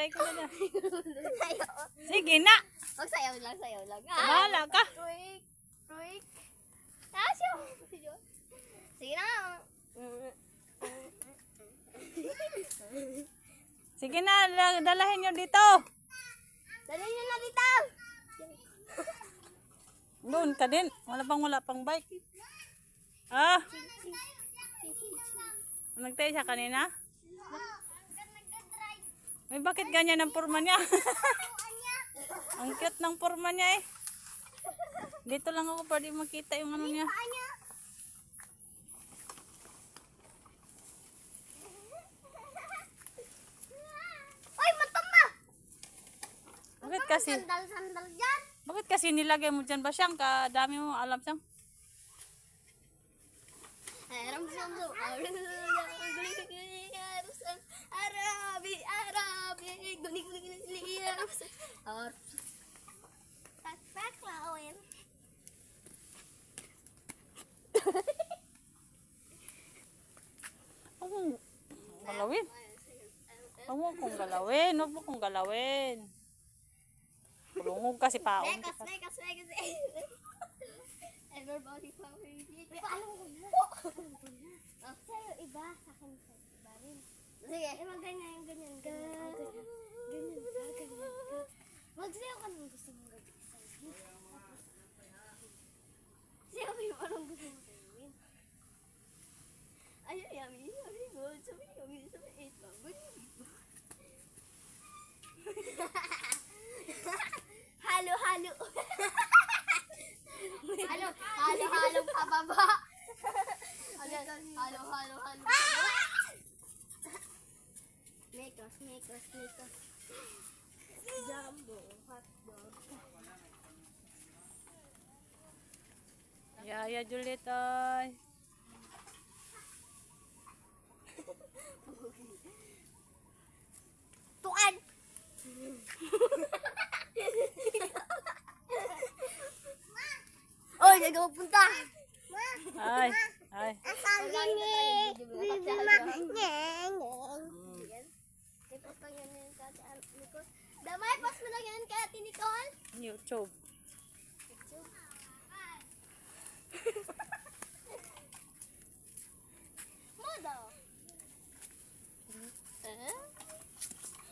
Ikaw na. Sige na. Magsayaw lang. Bahala ka. Ruik. Tasyo. Sige na. Sige na, dalahin nyo dito. Dali nyo na dito. Doon ka din. Wala pang bike. Ah, nagtayo siya kanina? May bakit ganyan ang forma niya? Ang cute ng forma niya eh. Dito lang ako para di makita yung ano niya. Oy, matamba! Bakit kasi? Sandal dyan. Bakit kasi nilagay mo dyan ba siyang? Kadami mo alam siyang. Galawin. Huwag mo kong galawin. Pulungog kasi paon. Nekas. Everybody favorite. Paano mo? Sa'yo iba, sa akin iba rin. Sige. Ganyan. Magsayaw ka nung gusto mong gawin. Sayaw mo yung anong gusto mong gawin. Ay, yummy. Sabi, halo. Halo pababa. Halo. Makers. Jumbo hotdog. Yaya Juliet ay. Tuan. Oy, nagpupunta. Ay. Asan ni? Damay, pas mo lang yan kaya tinikol? YouTube. Modo.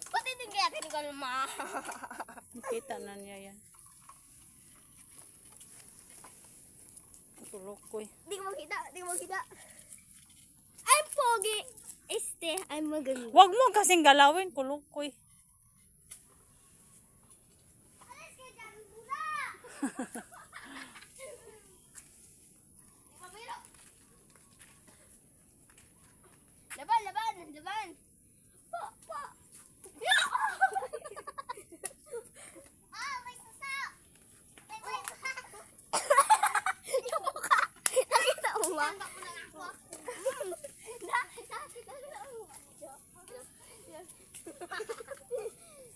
Pati din kaya tinikol ma. Nakita na niya yan. Tulog ko eh. Di ko makita. Ay, pogi. Ay maganda. Huwag mo kasing galawin. Kulog ko eh. Alis ka dyan, bula! Laban! Pa! May sasa! Yung mukha! Nakita mo ba?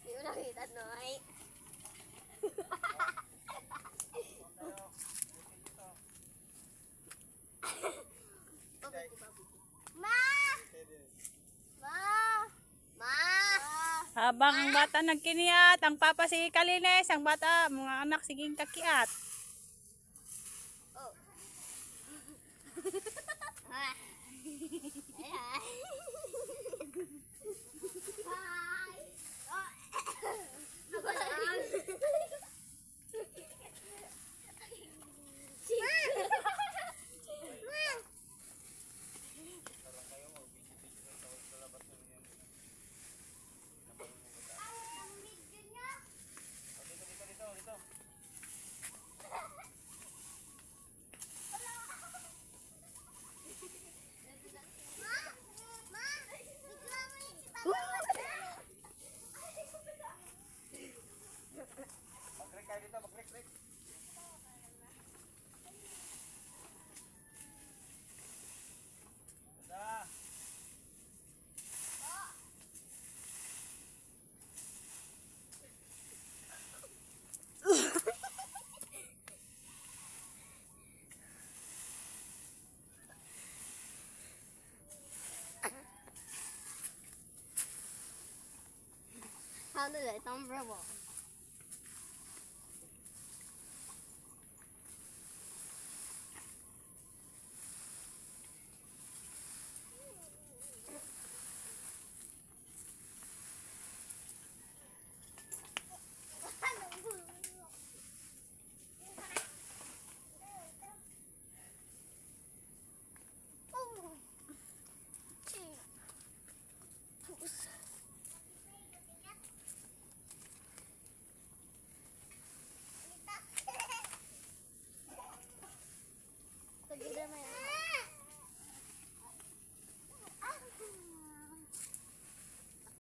Hindi mo nakita, Noy. Ma! Habang ang bata nagkiniat, ang papa si Kalines, ang bata, mga anak siging kakiat. Oh. candidate number one.